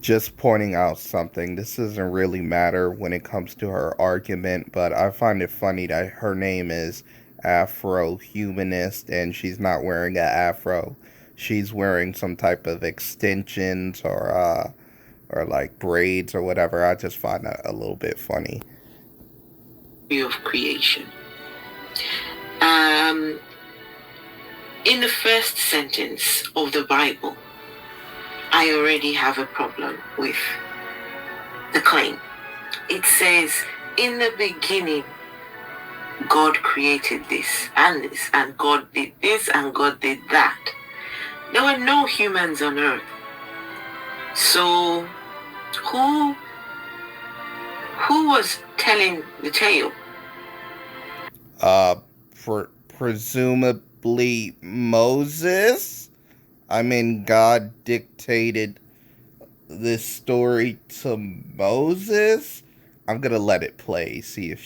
Just pointing out something. This doesn't really matter when it comes to her argument, but I find it funny that her name is Afro-Humanist and she's not wearing an afro. She's wearing some type of extensions or like braids or whatever. I just find that a little bit funny. Of creation. Um, in the first sentence of the Bible, I already have a problem with the claim. It says, in the beginning, God created this, and God did this, and God did that. There were no humans on earth. So, who was telling the tale? Uh, Presumably Moses? I mean, God dictated this story to Moses. I'm gonna let it play. See if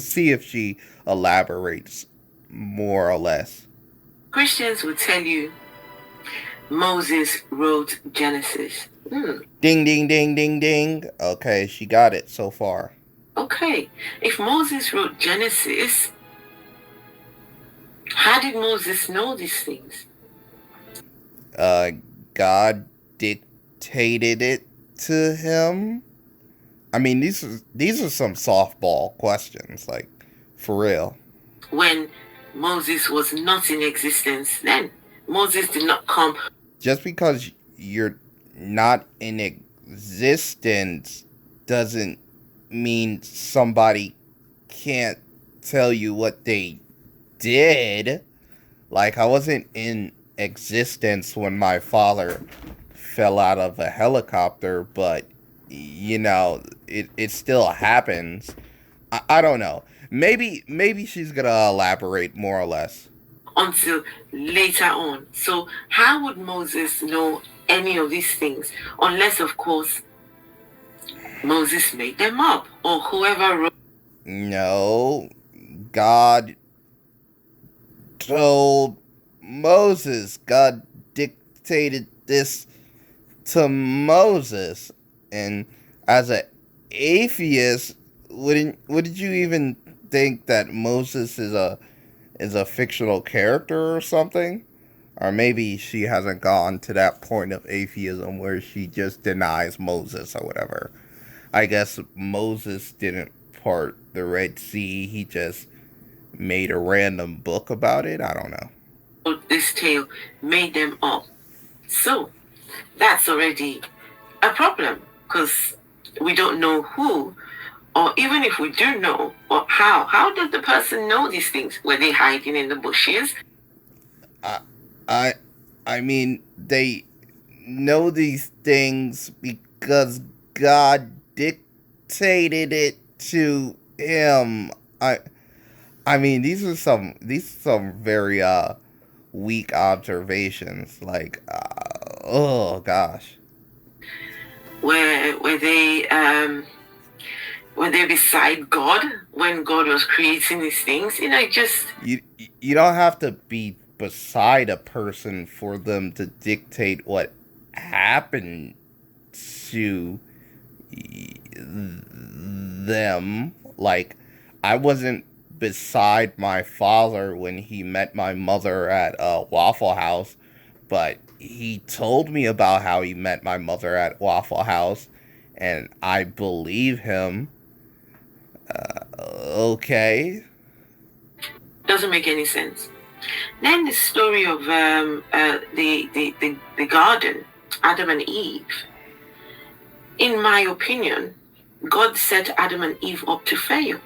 see if she elaborates more or less. Christians will tell you Moses wrote Genesis. Ding ding ding ding ding. Okay, she got it so far. Okay, if Moses wrote Genesis, how did Moses know these things? Uh, God dictated it to him. I mean, these are some softball questions, like for real. When Moses was not in existence, then Moses did not come. Just because you're not in existence doesn't mean somebody can't tell you what they did. Like, I wasn't in existence when my father fell out of a helicopter, but, you know, it still happens. I don't know. Maybe she's gonna elaborate more or less. Until later on. So, how would Moses know any of these things? Unless, of course, Moses made them up or whoever wrote. No, God told Moses. God dictated this to Moses. And as an atheist, wouldn't you even think that Moses is a fictional character or something? Or maybe she hasn't gone to that point of atheism where she just denies Moses or whatever. I guess Moses didn't part the Red Sea. He just made a random book about it. I don't know. This tale made them up. So that's already a problem because we don't know who, or even if we do know, or how did the person know these things? Were they hiding in the bushes? I I I mean they know these things because God dictated it to him. I mean these are some very weak observations. Like oh gosh. Were they were they beside God when God was creating these things? You know, just You don't have to be beside a person for them to dictate what happened to them. Like, I wasn't beside my father when he met my mother at Waffle House, but he told me about how he met my mother at Waffle House, and I believe him. Okay. doesn't make any sense. Then the story of the garden, Adam and Eve. In my opinion, God set Adam and Eve up to fail.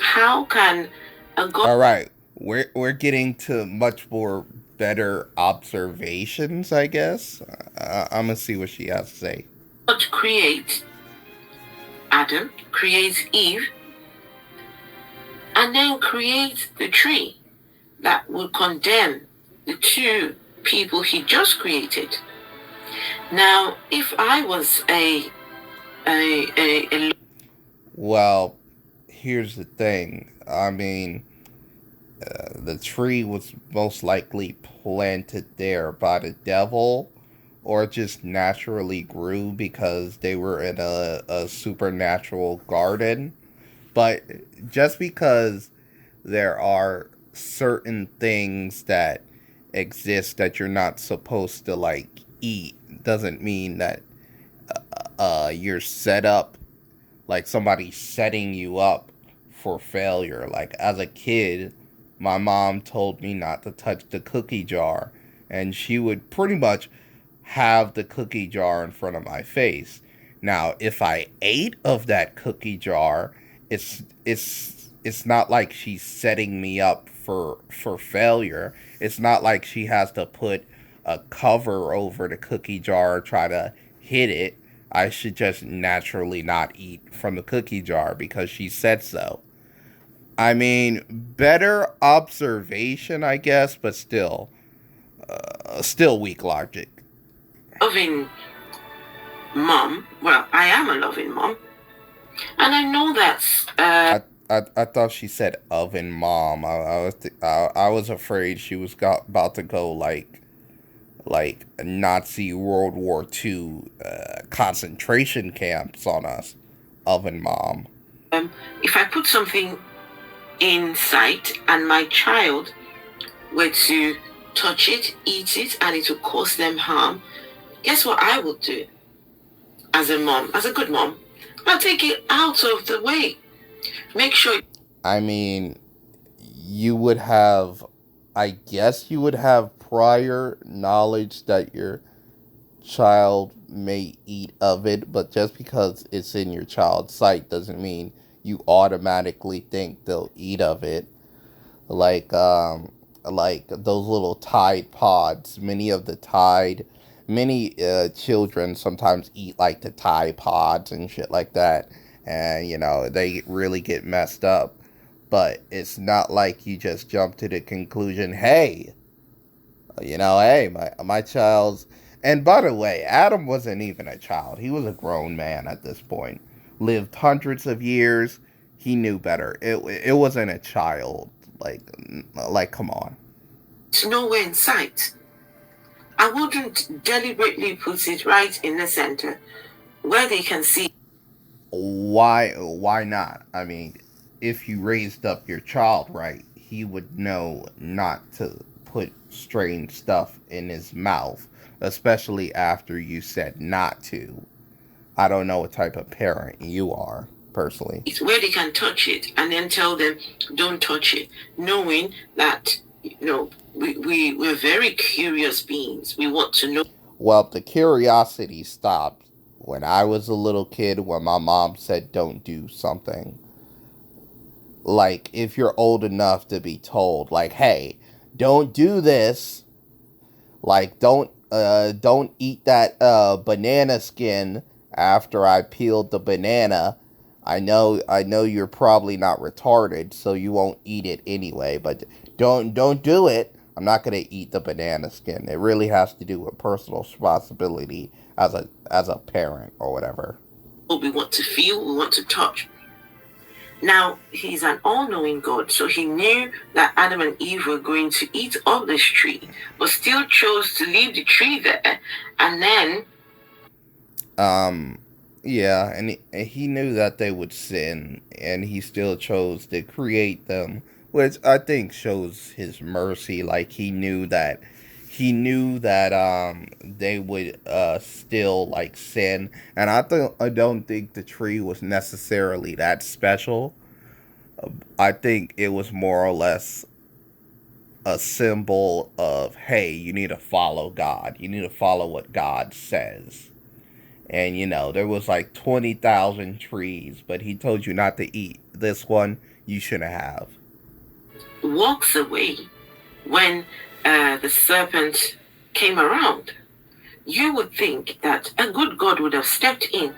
How can a God? All right. We're getting to much more better observations, I guess. I'm gonna see what she has to say. God create Adam, creates Eve, and then creates the tree that will condemn the two people he just created. Now, if I was a Well, here's the thing. I mean, the tree was most likely planted there by the devil, or just naturally grew because they were in a supernatural garden. But just because there are certain things that exist that you're not supposed to like eat doesn't mean that you're set up, like somebody's setting you up for failure. Like as a kid, my mom told me not to touch the cookie jar, and she would pretty much have the cookie jar in front of my face. Now, if I ate of that cookie jar, it's not like she's setting me up for failure. It's not like she has to put a cover over the cookie jar or try to hit it. I should just naturally not eat from the cookie jar because she said so. I mean, better observation, I guess, but still weak logic. Loving mom, well, I am a loving mom, and I know that's I thought she said oven mom. I was afraid she was about to go like Nazi World War II concentration camps on us. Oven mom. if I put something in sight and my child were to touch it, eat it, and it will cause them harm, guess what I would do as a mom, as a good mom? I'll take it out of the way. Make sure. I mean, you would have, I guess you would have prior knowledge that your child may eat of it, but just because it's in your child's sight doesn't mean you automatically think they'll eat of it. Like like those little Tide Pods. Many children sometimes eat like the Tide Pods and shit like that, and they really get messed up. But it's not like you just jump to the conclusion, hey, hey, my child's. And by the way, Adam wasn't even a child. He was a grown man at this point. Lived hundreds of years. He knew better. It wasn't a child. Like come on. It's nowhere in sight. I wouldn't deliberately put it right in the center where they can see. Why not? I mean, if you raised up your child right, he would know not to put strange stuff in his mouth, especially after you said not to. I don't know what type of parent you are, personally. It's where they can touch it and then tell them, don't touch it, knowing that, we're very curious beings. We want to know. Well, the curiosity stopped when I was a little kid when my mom said don't do something. Like, if you're old enough to be told, like, hey, don't do this. Like, don't eat that banana skin after I peeled the banana. I know you're probably not retarded, so you won't eat it anyway, but don't do it. I'm not going to eat the banana skin. It really has to do with personal responsibility as a parent or whatever. We want to feel, we want to touch. Now, he's an all-knowing God, so he knew that Adam and Eve were going to eat of this tree, but still chose to leave the tree there, and then. Yeah, and he knew that they would sin, and he still chose to create them, which I think shows his mercy. Like he knew that they would still like sin, and I don't think the tree was necessarily that special. I think it was more or less a symbol of, hey, you need to follow God. You need to follow what God says. And there was like 20,000 trees, but he told you not to eat this one. You shouldn't have. Walks away when the serpent came around. You would think that a good God would have stepped in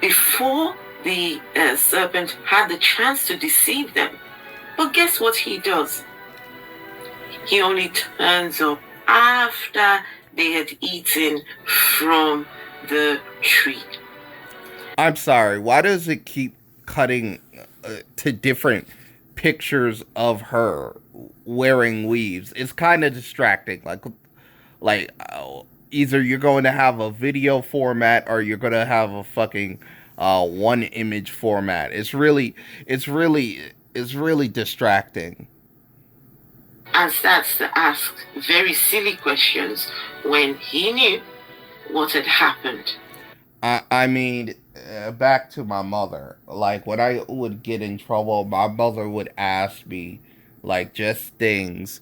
before the serpent had the chance to deceive them. But guess what he does? He only turns up after they had eaten from the tree. I'm sorry. Why does it keep cutting to different pictures of her wearing weaves? It's kind of distracting. Like either you're going to have a video format or you're going to have a fucking one image format. It's really it's really distracting. And starts to ask very silly questions when he knew what had happened. I mean, back to my mother. Like when I would get in trouble, my mother would ask me, like, just things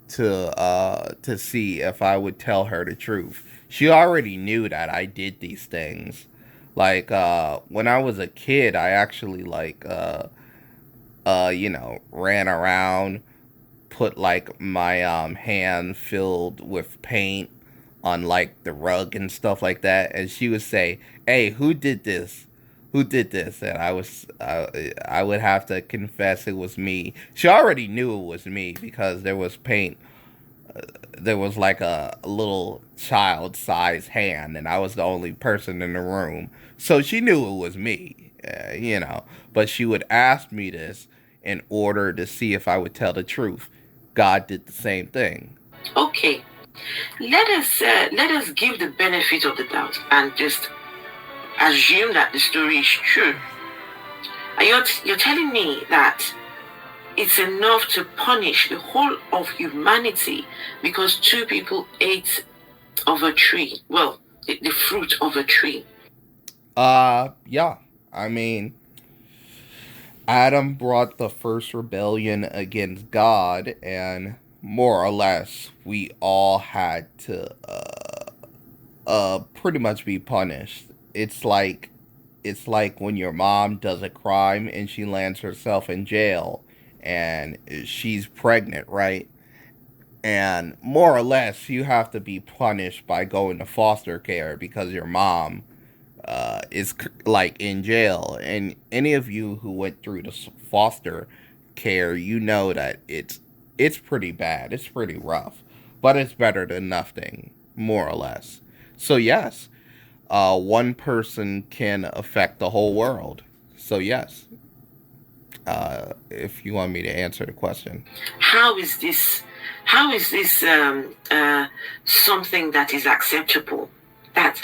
to see if I would tell her the truth. She already knew that I did these things. Like when I was a kid, I actually ran around, put like my hand filled with paint on like the rug and stuff like that, and she would say, "Hey, who did this? Who did this?" And I would have to confess it was me. She already knew it was me because there was paint. There was like a little child-sized hand, and I was the only person in the room, so she knew it was me. But she would ask me this in order to see if I would tell the truth. God did the same thing. Okay, let us give the benefit of the doubt and just assume that the story is true. And you're telling me that it's enough to punish the whole of humanity because two people ate of a tree. Well, the fruit of a tree. Yeah. I mean, Adam brought the first rebellion against God, and more or less, we all had to pretty much be punished. It's like when your mom does a crime and she lands herself in jail and she's pregnant, right? And more or less, you have to be punished by going to foster care because your mom is like in jail. And any of you who went through the foster care, you know that it's pretty bad. It's pretty rough, but it's better than nothing, more or less. So yes, one person can affect the whole world. So yes, if you want me to answer the question. How is this? How is this something that is acceptable? That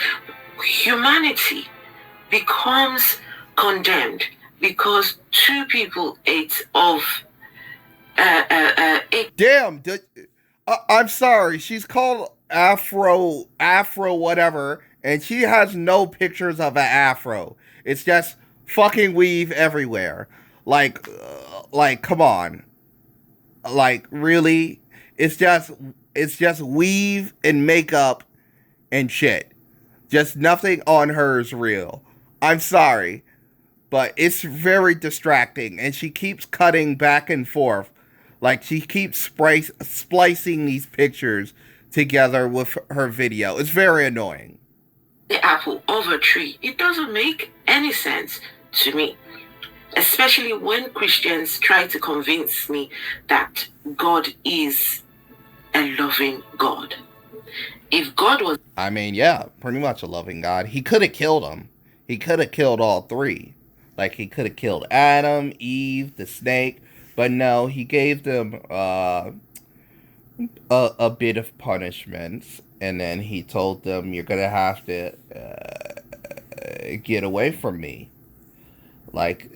humanity becomes condemned because two people ate of Damn, I'm sorry. She's called Afro whatever, and she has no pictures of an Afro. It's just fucking weave everywhere. Like, come on. Like, really? It's just weave and makeup and shit. Just nothing on her is real. I'm sorry, but it's very distracting, and she keeps cutting back and forth. Like she keeps splicing these pictures together with her video. It's very annoying. the apple of a tree. It doesn't make any sense to me, especially when Christians try to convince me that God is a loving God. If God was, I mean, yeah, pretty much a loving God. He could have killed them. He could have killed all three. Like he could have killed Adam, Eve, the snake, but no, he gave them a bit of punishments, and then he told them, "You're gonna have to get away from me." Like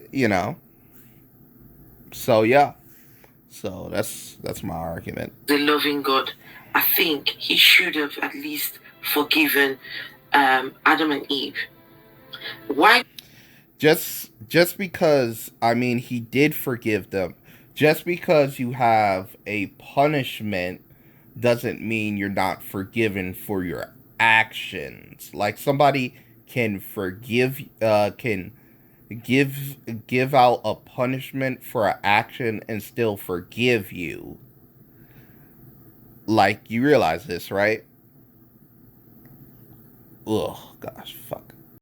So yeah, so that's my argument. the loving God, I think he should have at least forgiven Adam and Eve. Why? Just because, I mean, he did forgive them. Just because you have a punishment doesn't mean you're not forgiven for your actions. Like somebody can can give out a punishment for an action and still forgive you. Like you realize this, right? Ugh, gosh, fuck.